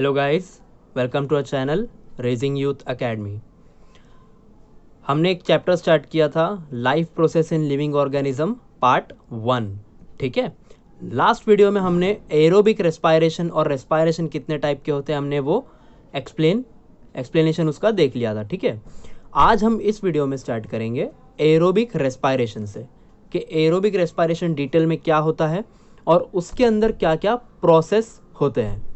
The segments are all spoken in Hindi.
Hello guys, welcome to our channel raising youth academy. हमने एक चैप्टर स्टार्ट किया था life process in living organism part 1। ठीक है, लास्ट वीडियो में हमने एरोबिक रेस्पायरेशन और रेस्पायरेशन कितने टाइप के होते हैं हमने वो एक्सप्लेनेशन उसका देख लिया था। ठीक है, आज हम इस वीडियो में स्टार्ट करेंगे एरोबिक रेस्पायरेशन से कि एरोबिक रेस्पायरेशन डिटेल में क्या होता है और उसके अंदर क्या क्या प्रोसेस होते हैं।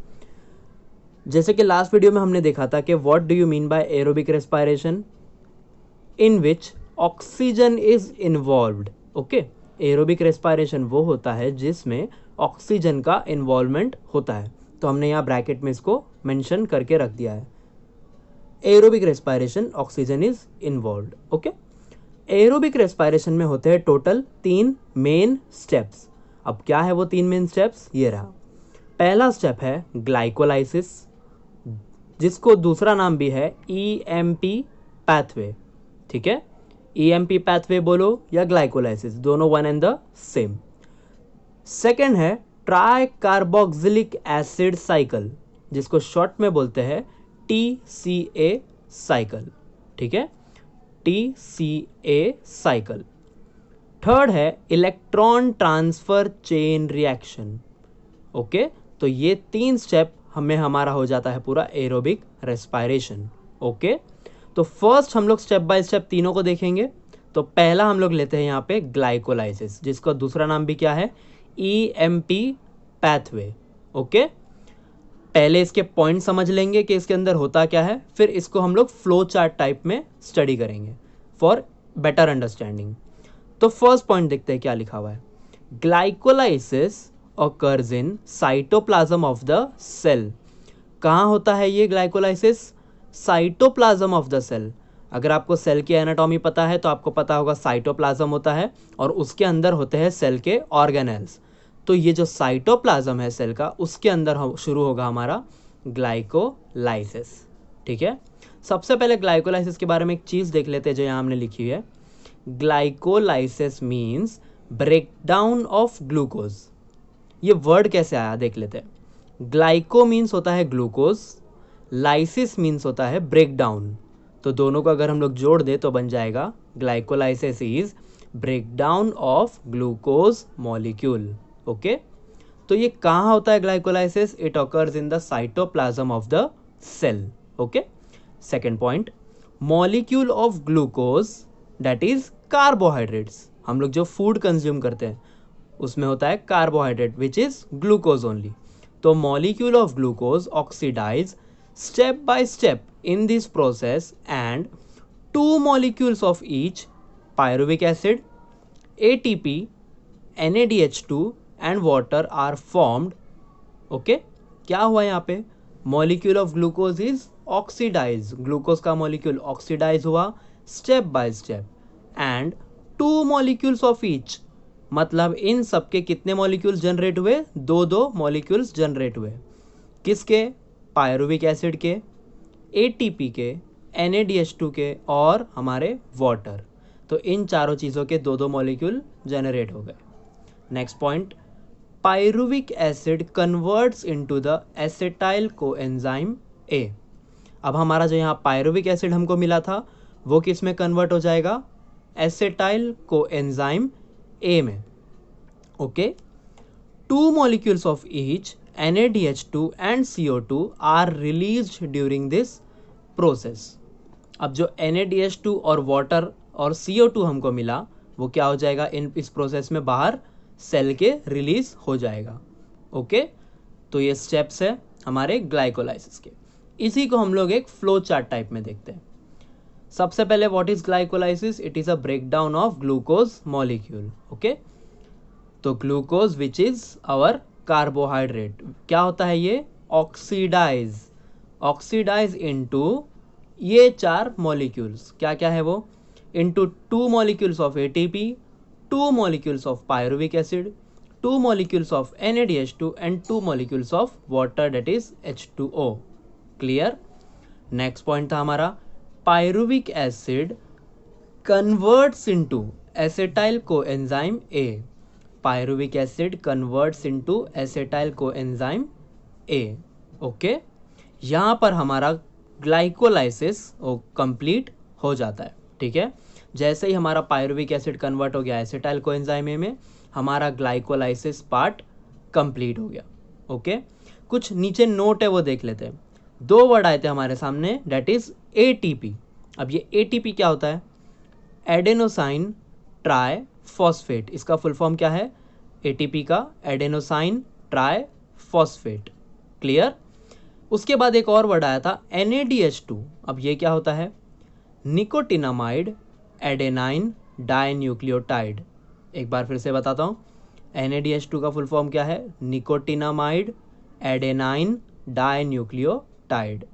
जैसे कि लास्ट वीडियो में हमने देखा था कि what do you mean by aerobic respiration, in which oxygen is involved. Okay, aerobic respiration वो होता है जिसमें ऑक्सीजन का इन्वॉल्वमेंट होता है। तो हमने यहाँ ब्रैकेट में इसको मेंशन करके रख दिया है, aerobic respiration oxygen is involved. Okay, aerobic respiration में होते हैं टोटल 3 मेन स्टेप्स। अब क्या है वो 3 मेन स्टेप्स, ये रहा। पहला स्टेप है ग्लाइकोलाइसिस, जिसको दूसरा नाम भी है EMP पैथवे। ठीक है, EMP पैथवे बोलो या ग्लाइकोलाइसिस, दोनों one and the same. Second है ट्राई कार्बोक्सिलिक एसिड साइकिल, जिसको शॉर्ट में बोलते हैं TCA साइकिल। ठीक है, TCA साइकिल। थर्ड है electron transfer chain reaction. Okay, तो ये 3 स्टेप हमें हमारा हो जाता है पूरा एरोबिक रेस्पायरेशन। ओके, तो फर्स्ट हम लोग स्टेप बाय स्टेप तीनों को देखेंगे। तो पहला हम लोग लेते हैं यहाँ पे ग्लाइकोलाइसिस, जिसका दूसरा नाम भी क्या है, EMP पैथवे। ओके, पहले इसके पॉइंट समझ लेंगे कि इसके अंदर होता क्या है, फिर इसको हम लोग फ्लो चार्ट टाइप में स्टडी करेंगे फॉर बेटर अंडरस्टैंडिंग। तो फर्स्ट पॉइंट देखते हैं क्या लिखा हुआ है। Glycolysis occurs in cytoplasm of the cell। कहाँ होता है ये glycolysis, cytoplasm of the cell. अगर आपको सेल की एनाटॉमी पता है तो आपको पता होगा साइटोप्लाज्म होता है और उसके अंदर होते हैं सेल के ऑर्गेनेल्स। तो ये जो साइटोप्लाज्म है सेल का, उसके अंदर शुरू होगा हमारा ग्लाइकोलाइसिस। ठीक है, सबसे पहले ग्लाइकोलाइसिस के बारे में एक चीज़ देख लेते हैं जो यहाँ हमने लिखी है। Glycolysis means breakdown of glucose. ये वर्ड कैसे आया देख लेते हैं। ग्लाइको मीन्स होता है ग्लूकोज, लाइसिस मीन्स होता है ब्रेक डाउन। तो दोनों को अगर हम लोग जोड़ दे तो बन जाएगा glycolysis is break down of glucose molecule. Okay, तो ये कहाँ होता है glycolysis, it occurs in the cytoplasm of the cell. Okay, second point, molecule of glucose that is carbohydrates. हम लोग जो फूड कंज्यूम करते हैं उसमें होता है carbohydrate which is glucose only. तो molecule of glucose oxidise step by step in this process and 2 molecules of each pyruvic acid, ATP, NADH2 and water are formed. Okay, क्या हुआ यहाँ पे, molecule of glucose is oxidise, glucose का मॉलिक्यूल ऑक्सीडाइज हुआ step by step, and 2 molecules of each, मतलब इन सब के कितने मॉलिक्यूल्स जनरेट हुए, 2 मॉलिक्यूल्स जनरेट हुए। किसके, पायरुविक एसिड के, ATP के, NADH2 के और हमारे वाटर। तो इन चारों चीज़ों के 2 मॉलिक्यूल जनरेट हो गए। Next point, pyruvic acid converts into the acetyl coenzyme A। अब हमारा जो यहाँ पायरुविक एसिड हमको मिला था वो किस में कन्वर्ट हो जाएगा, एसिटाइल कोएंजाइम A में। Okay, 2 molecules of each NADH2 and CO2 are released during this process। अब जो NADH2 और वाटर और CO2 हमको मिला वो क्या हो जाएगा, इस प्रोसेस में बाहर सेल के रिलीज हो जाएगा। ओके, तो ये स्टेप्स है हमारे ग्लाइकोलाइसिस के। इसी को हम लोग एक फ्लो चार्ट टाइप में देखते हैं। सबसे पहले what is glycolysis, it is a breakdown of glucose molecule. Okay, तो glucose which is our carbohydrate क्या होता है, ये ऑक्सीडाइज इनटू ये 4 मॉलिक्यूल्स, क्या क्या है वो, into 2 molecules of ATP, 2 molecules of pyruvic acid, 2 molecules of NADH2 and 2 molecules of water that is H2O। Clear. Next point था हमारा, pyruvic acid converts into acetyl coenzyme A। pyruvic acid converts into acetyl coenzyme A। Okay, यहाँ पर हमारा ग्लाइकोलाइसिस कंप्लीट हो जाता है। ठीक है, जैसे ही हमारा पायरुविक एसिड कन्वर्ट हो गया एसिटाइल कोएंजाइम ए में, हमारा ग्लाइकोलाइसिस पार्ट कंप्लीट हो गया। ओके, कुछ नीचे नोट है वो देख लेते हैं। 2 वर्ड आए थे हमारे सामने, डेट इज एटीपी। अब ये एटीपी क्या होता है? Adenosine try phosphate. इसका फुल फॉर्म क्या है? एटीपी का एडेनोसाइन ट्राई फॉस्फेट। क्लियर? उसके बाद एक और वर्ड आया था NADH2। अब ये क्या होता है? Nicotinamide adenine dinucleotide. एक बार फिर से बताता हूँ, NADH2 का फुल फॉर्म क्या है? Nicotinamide adenine dinucleotide.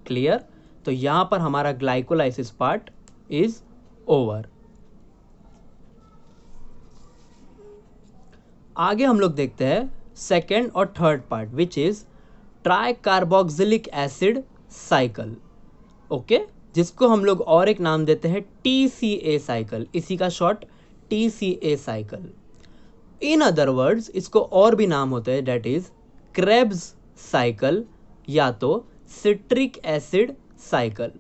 क्लियर? तो यहाँ पर हमारा ग्लाइकोलाइसिस पार्ट इज ओवर। आगे हम लोग देखते हैं सेकेंड और third part, which is try carboxylic acid cycle. Okay, जिसको हम लोग और एक नाम देते हैं TCA साइकिल। इसी का short TCA cycle. In other words इसको और भी नाम होते हैं, डेट इज क्रेब्स साइकिल या तो सिट्रिक एसिड साइकिल।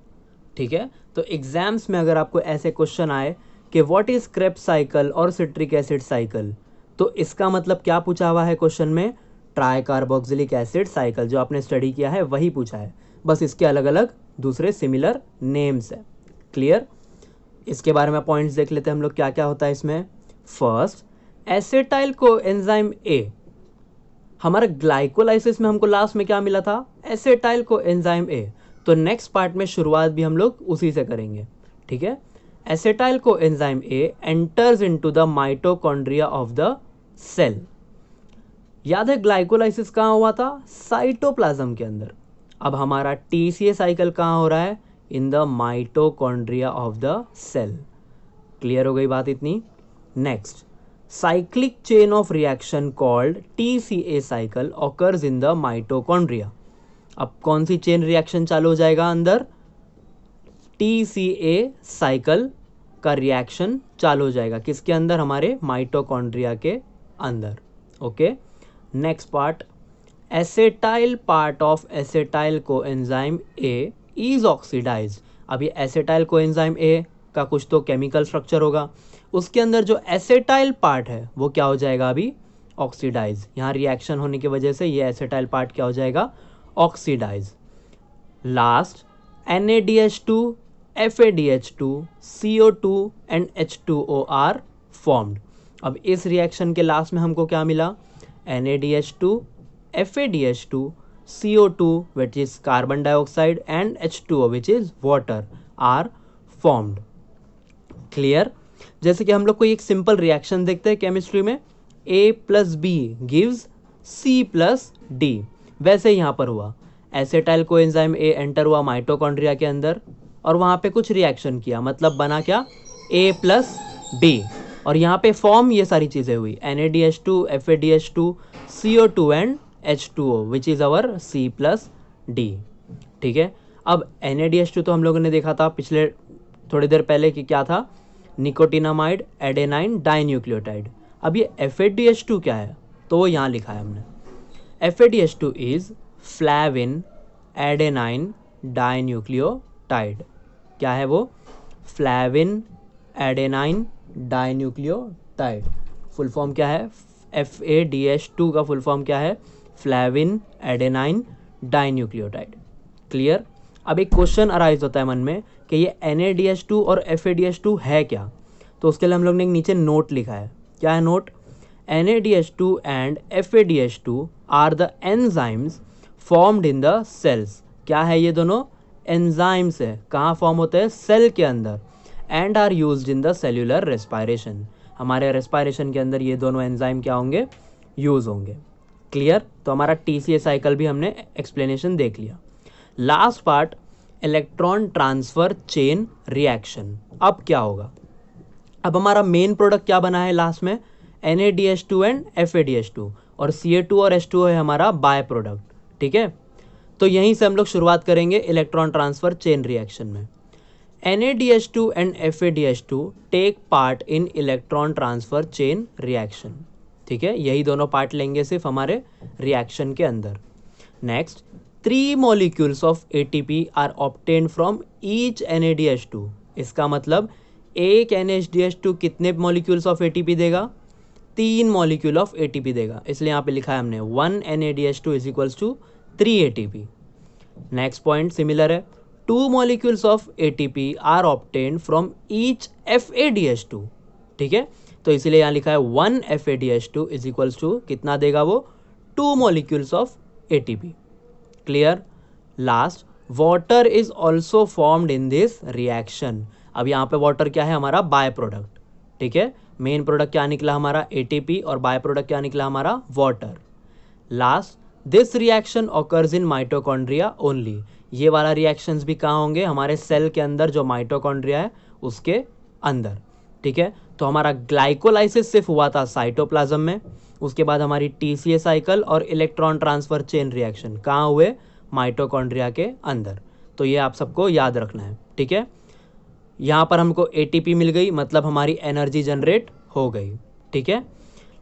ठीक है, तो एग्जाम्स में अगर आपको ऐसे क्वेश्चन आए कि व्हाट इज क्रेब्स साइकिल और सिट्रिक एसिड साइकिल, तो इसका मतलब क्या पूछा हुआ है क्वेश्चन में? Try carboxylic acid cycle. जो आपने स्टडी किया है वही पूछा है, बस इसके अलग अलग दूसरे सिमिलर नेम्स है। क्लियर? इसके बारे में पॉइंट्स देख लेते हैं हम लोग, क्या क्या होता है इसमें। फर्स्ट, एसिटाइल कोएंजाइम ए। हमारा ग्लाइकोलाइसिस में हमको लास्ट में क्या मिला था? एसिटाइल कोएंजाइम ए। तो नेक्स्ट पार्ट में शुरुआत भी हम लोग उसी से करेंगे। ठीक है, acetyl coenzyme A enters into the mitochondria of the cell. याद है ग्लाइकोलाइसिस कहाँ हुआ था? साइटोप्लाज्म के अंदर। अब हमारा TCA साइकिल कहाँ हो रहा है? In the mitochondria of the cell. Clear हो गई बात इतनी? Next, cyclic chain of reaction called TCA cycle occurs in the mitochondria। अब कौन सी चेन रिएक्शन चालू हो जाएगा अंदर? TCA साइकिल का रिएक्शन चालू हो जाएगा। किसके अंदर? हमारे माइटोकॉन्ड्रिया के अंदर। Okay, next part, acetyl part of acetyl coenzyme A is oxidise. अब ये एसिटाइल कोएंजाइम ए का कुछ तो केमिकल स्ट्रक्चर होगा, उसके अंदर जो एसिटाइल पार्ट है वो क्या हो जाएगा? अभी ऑक्सीडाइज। यहाँ रिएक्शन होने की वजह से ये एसिटाइल पार्ट क्या हो जाएगा? Oxidise. Last, NADH2, FADH2, CO2 and H2O are formed. अब इस रिएक्शन के लास्ट में हमको क्या मिला? NADH2, FADH2, CO2 which is carbon dioxide and H2O which is water are formed। Clear? जैसे कि हम लोग कोई एक सिंपल रिएक्शन देखते हैं केमिस्ट्री में, A + B gives C + D, वैसे यहाँ पर हुआ। एसिटाइल कोएंजाइम ए एंटर हुआ माइटोकॉन्ड्रिया के अंदर और वहाँ पे कुछ रिएक्शन किया, मतलब बना क्या? A + B। और यहाँ पे फॉर्म ये सारी चीज़ें हुई, NADH2, FADH2, CO2 and H2O which is our C + D। ठीक है, अब NADH2 तो हम लोगों ने देखा था पिछले थोड़ी देर पहले कि क्या था? Nicotinamide adenine dinucleotide. अब ये FADH2 क्या है? तो वो यहाँ लिखा है हमने। FADH2 is फ्लैविन adenine dinucleotide. क्या है वो? फ्लैविन एडेनाइन डाइन्यूक्लियोटाइड। फुल फॉर्म क्या है? FADH2 का फुल फॉर्म क्या है? फ्लैविन एडेनाइन डाइन्यूक्लियोटाइड। क्लियर? अब एक क्वेश्चन अराइज होता है मन में कि ये NADH2 और FADH2 है क्या? तो उसके लिए हम लोग ने एक नीचे नोट लिखा है। क्या है note? NADH2 and FADH2 are the enzymes formed in the cells. क्या है ये दोनों? एंजाइम्स है। कहाँ फॉर्म होते हैं? सेल के अंदर। And are used in the cellular respiration. हमारे रेस्पायरेशन के अंदर ये दोनों एंजाइम क्या होंगे? यूज होंगे। क्लियर? तो हमारा TCA साइकिल भी हमने एक्सप्लेनेशन देख लिया। Last part, electron transfer chain reaction. अब क्या होगा? अब हमारा मेन प्रोडक्ट क्या बना है लास्ट में? NADH2 एंड FADH2 और CA2 और H2O है हमारा बाय प्रोडक्ट। ठीक है, तो यहीं से हम लोग शुरुआत करेंगे इलेक्ट्रॉन ट्रांसफर चेन रिएक्शन में। NADH2 and FADH2 take part in electron transfer chain reaction. ठीक है, यही दोनों पार्ट लेंगे सिर्फ हमारे रिएक्शन के अंदर। Next, 3 molecules of ATP are obtained from each NADH2। इसका मतलब एक NADH2 कितने मॉलिक्यूल्स ऑफ ATP देगा? 3 मॉलिक्यूल ऑफ ATP देगा, इसलिए यहाँ पे लिखा है हमने 1 NADH2 is equals to 3 ATP। Next point similar है, 2 molecules of ATP are obtained from each FADH2। ठीक है, तो इसीलिए यहाँ लिखा है 1 FADH2 इज इक्वल्स टू कितना देगा वो? 2 molecules of ATP। Clear? Last, water is also formed in this reaction. अब यहाँ पे वाटर क्या है? हमारा बाय प्रोडक्ट। ठीक है, मेन प्रोडक्ट क्या निकला हमारा? ATP, और बाय प्रोडक्ट क्या निकला हमारा? Water. Last, this reaction occurs in mitochondria only. ये वाला रिएक्शंस भी कहाँ होंगे? हमारे सेल के अंदर, जो माइटोकॉन्ड्रिया है उसके अंदर। ठीक है, तो हमारा ग्लाइकोलाइसिस सिर्फ हुआ था साइटोप्लाज्म में, उसके बाद हमारी TCA साइकिल और इलेक्ट्रॉन ट्रांसफर चेन रिएक्शन कहाँ हुए? माइटोकॉन्ड्रिया के अंदर। तो ये आप सबको याद रखना है। ठीक है, यहाँ पर हमको ATP मिल गई, मतलब हमारी एनर्जी जनरेट हो गई। ठीक है,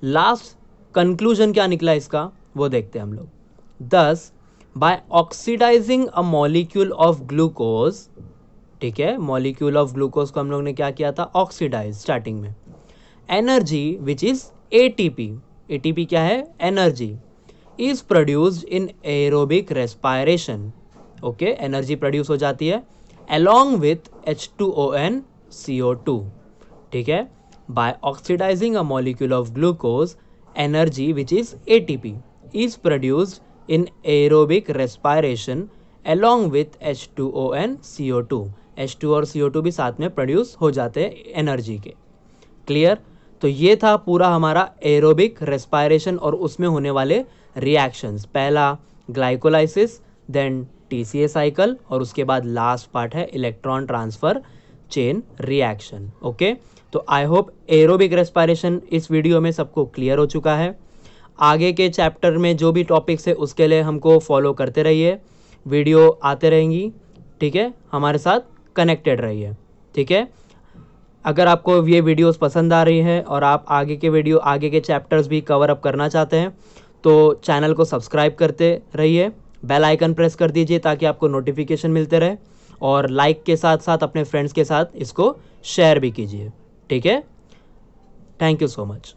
लास्ट कंक्लूजन क्या निकला इसका वो देखते हैं हम लोग। दस, by oxidising a molecule of glucose, ठीक है, मॉलिक्यूल ऑफ ग्लूकोज को हम लोग ने क्या किया था? ऑक्सीडाइज स्टार्टिंग में। एनर्जी विच इज ATP क्या है? Energy is produced in aerobic respiration. Okay, energy produce हो जाती है along with H2ON CO2। ठीक है, by oxidizing a molecule of glucose, energy which is ATP is produced in aerobic respiration along with H2ON CO2। H2 और CO2 भी साथ में प्रोड्यूस हो जाते हैं एनर्जी के। क्लियर? तो ये था पूरा हमारा एरोबिक रेस्पायरेशन और उसमें होने वाले रिएक्शंस। पहला ग्लाइकोलाइसिस, देन TCA साइकिल, और उसके बाद लास्ट पार्ट है electron transfer chain reaction. Okay, तो आई होप एरोबिक रेस्पायरेशन इस वीडियो में सबको क्लियर हो चुका है। आगे के चैप्टर में जो भी टॉपिक्स है उसके लिए हमको फॉलो करते रहिए, वीडियो आते रहेंगी। ठीक है, हमारे साथ कनेक्टेड रहिए। ठीक है, अगर आपको ये वीडियोस पसंद आ रही है और आप आगे के चैप्टर्स भी कवर अप करना चाहते हैं तो चैनल को सब्सक्राइब करते रहिए, बेल आइकन प्रेस कर दीजिए ताकि आपको नोटिफिकेशन मिलते रहे, और लाइक के साथ साथ अपने फ्रेंड्स के साथ इसको शेयर भी कीजिए। ठीक है, थैंक यू सो मच।